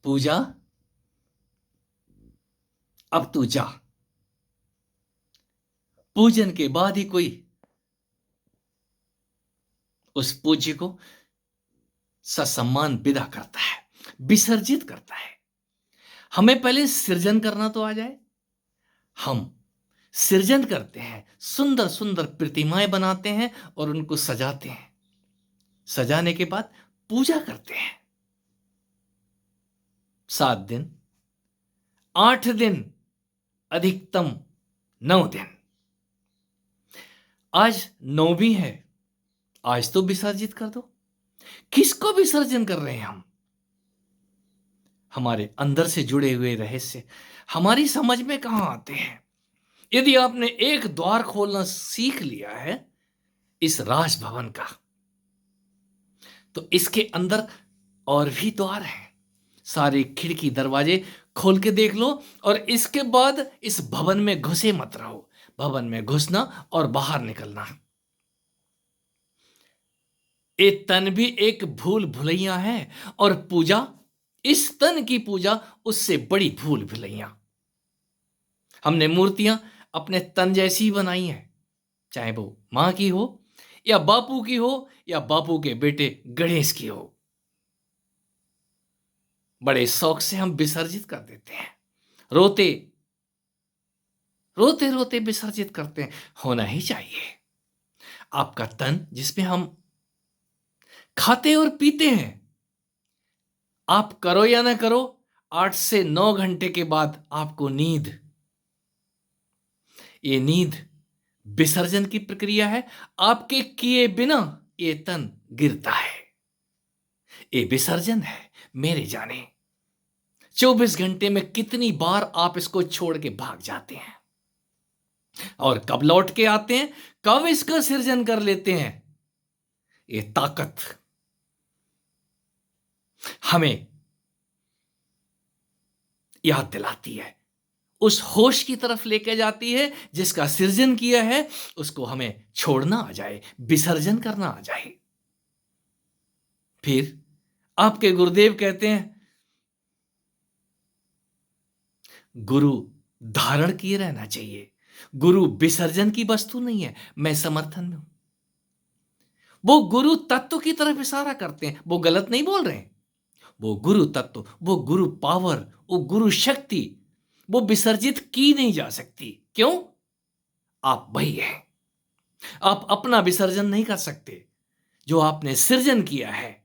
पूजा, अब तू जा। पूजन के बाद ही कोई उस पूज्य को ससम्मान विदा करता है, विसर्जित करता है। हमें पहले सृजन करना तो आ जाए। हम सृजन करते हैं, सुंदर सुंदर प्रतिमाएं बनाते हैं और उनको सजाते हैं। सजाने के बाद पूजा करते हैं। 7 दिन, 8 दिन, अधिकतम 9 दिन। आज 9वीं है, आज तो विसर्जित कर दो। किसको विसर्जन कर रहे हैं हम? हमारे अंदर से जुड़े हुए रहस्य हमारी समझ में कहां आते हैं? यदि आपने एक द्वार खोलना सीख लिया है इस राजभवन का, तो इसके अंदर और भी द्वार हैं। सारे खिड़की दरवाजे खोल के देख लो और इसके बाद इस भवन में घुसे मत रहो। भवन में घुसना और बाहर निकलना, ये तन भी एक भूल भुलैया है। और पूजा, इस तन की पूजा उससे बड़ी भूल भुलैया। हमने मूर्तियां अपने तन जैसी बनाई हैं, चाहे वो मां की हो या बापू की हो या बापू के बेटे गणेश की हो। बड़े शौक से हम विसर्जित कर देते हैं, रोते रोते रोते विसर्जित करते हैं। होना ही चाहिए। आपका तन जिसमें हम खाते और पीते हैं, आप करो या ना करो, 8 से 9 घंटे के बाद आपको नींद, ये नींद विसर्जन की प्रक्रिया है। आपके किए बिना ये तन गिरता है, ये विसर्जन है। मेरे जाने 24 घंटे में कितनी बार आप इसको छोड़ के भाग जाते हैं और कब लौट के आते हैं, कब इसका सृजन कर लेते हैं। ये ताकत हमें याद दिलाती है, उस होश की तरफ लेके जाती है जिसका सृजन किया है। उसको हमें छोड़ना आ जाए, विसर्जन करना आ जाए। फिर आपके गुरुदेव कहते हैं, गुरु धारण किए रहना चाहिए। गुरु विसर्जन की वस्तु नहीं है। मैं समर्थन में हूं। वो गुरु तत्व की तरफ इशारा करते हैं, वो गलत नहीं बोल रहे हैं। वो गुरु तत्व, वो गुरु पावर, वो गुरु शक्ति, वो विसर्जित की नहीं जा सकती। क्यों? आप वही हैं। आप अपना विसर्जन नहीं कर सकते। जो आपने सृजन किया है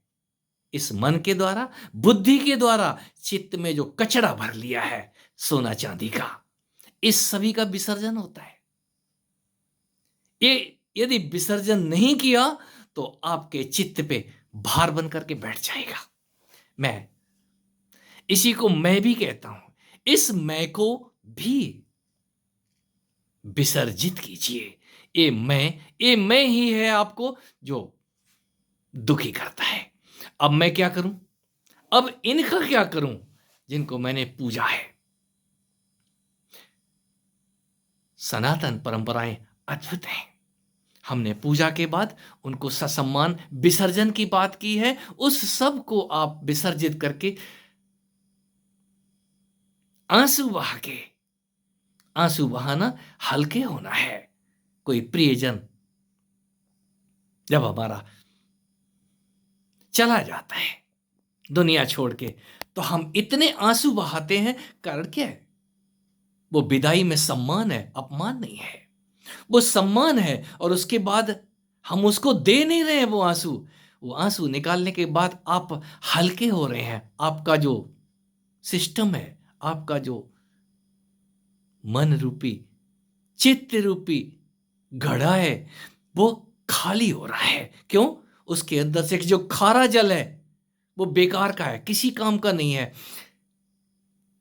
इस मन के द्वारा, बुद्धि के द्वारा, चित्त में जो कचरा भर लिया है सोना चांदी का, इस सभी का विसर्जन होता है। ये यदि विसर्जन नहीं किया तो आपके चित्त पे भार बन करके बैठ जाएगा। मैं इसी को मैं भी कहता हूं। इस मैं को भी विसर्जित कीजिए। ये मैं ही है आपको जो दुखी करता है। अब मैं क्या करूं? अब इनका क्या करूं जिनको मैंने पूजा है? सनातन परंपराएं अद्भुत हैं। हमने पूजा के बाद उनको ससम्मान विसर्जन की बात की है। उस सब को आप विसर्जित करके आंसू बहा के, आंसू बहाना हल्के होना है। कोई प्रियजन जब हमारा चला जाता है दुनिया छोड़ के, तो हम इतने आंसू बहाते हैं। कारण क्या है? वो विदाई में सम्मान है, अपमान नहीं है। वो सम्मान है और उसके बाद हम उसको दे नहीं रहे हैं वो आंसू। वो आंसू निकालने के बाद आप हल्के हो रहे हैं। आपका जो सिस्टम है, आपका जो मन रूपी, चित्त रूपी घड़ा है, वो खाली हो रहा है। क्यों? उसके अंदर से जो खारा जल है वो बेकार का है, किसी काम का नहीं है।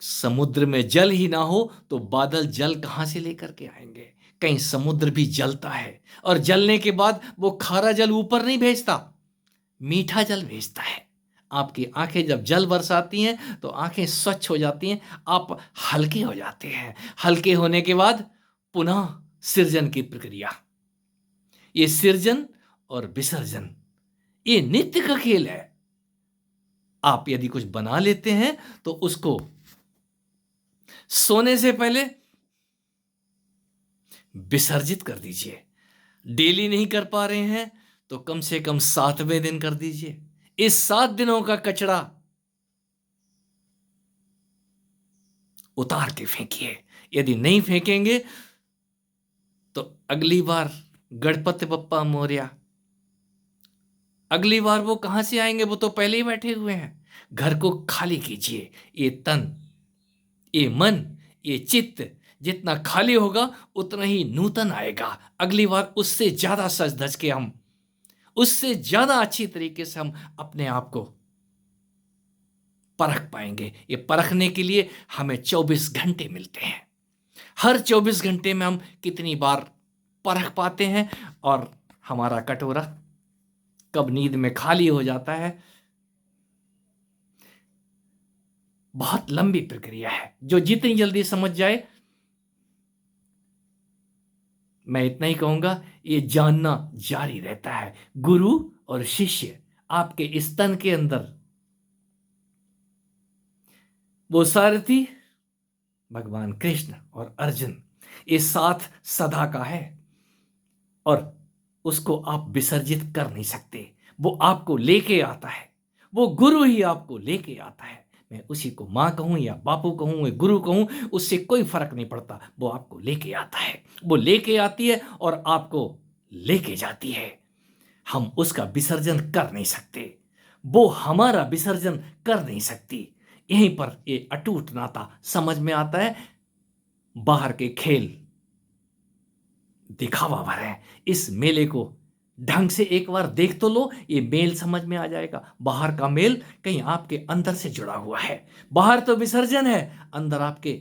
समुद्र में जल ही ना हो तो बादल जल कहां से लेकर के आएंगे? कहीं समुद्र भी जलता है और जलने के बाद वो खारा जल ऊपर नहीं भेजता, मीठा जल भेजता है। आपकी आंखें जब जल बरसाती हैं तो आंखें स्वच्छ हो जाती हैं, आप हल्के हो जाते हैं। हल्के होने के बाद पुनः सृजन की प्रक्रिया, ये सृजन और विसर्जन, ये नित्य का खेल है। आप यदि कुछ बना लेते हैं तो उसको सोने से पहले विसर्जित कर दीजिए। डेली नहीं कर पा रहे हैं तो कम से कम 7वें दिन कर दीजिए। इस 7 दिनों का कचरा उतार के फेंकिए। यदि नहीं फेंकेंगे तो अगली बार गणपति बप्पा मोरया, अगली बार वो कहां से आएंगे? वो तो पहले ही बैठे हुए हैं। घर को खाली कीजिए। ये तन, ये मन, ये चित्त जितना खाली होगा उतना ही नूतन आएगा। अगली बार उससे ज्यादा सज धज के हम, उससे ज्यादा अच्छी तरीके से हम अपने आप को परख पाएंगे। ये परखने के लिए हमें 24 घंटे मिलते हैं। हर 24 घंटे में हम कितनी बार परख पाते हैं और हमारा कटोरा कब नींद में खाली हो जाता है। बहुत लंबी प्रक्रिया है जो जितनी जल्दी समझ जाए, मैं इतना ही कहूंगा, ये जानना जारी रहता है। गुरु और शिष्य आपके इस तन के अंदर, वो सारथी भगवान कृष्ण और अर्जुन, ये साथ सदा का है और उसको आप विसर्जित कर नहीं सकते। वो आपको लेके आता है, वो गुरु ही आपको लेके आता है। मैं उसी को माँ कहूँ या बापू कहूँ या गुरु कहूँ, उससे कोई फर्क नहीं पड़ता। वो आपको लेके आता है, वो लेके आती है और आपको लेके जाती है। हम उसका विसर्जन कर नहीं सकते, वो हमारा विसर्जन कर नहीं सकती। यहीं पर ये अटूट नाता समझ में आता है। बाहर के खेल दिखावा भर है, इस मेले को ढंग से एक बार देख तो लो, ये मेल समझ में आ जाएगा। बाहर का मेल कहीं आपके अंदर से जुड़ा हुआ है। बाहर तो विसर्जन है, अंदर आपके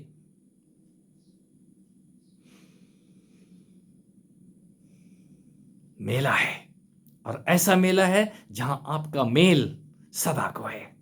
मेला है। और ऐसा मेला है जहां आपका मेल सदा को है।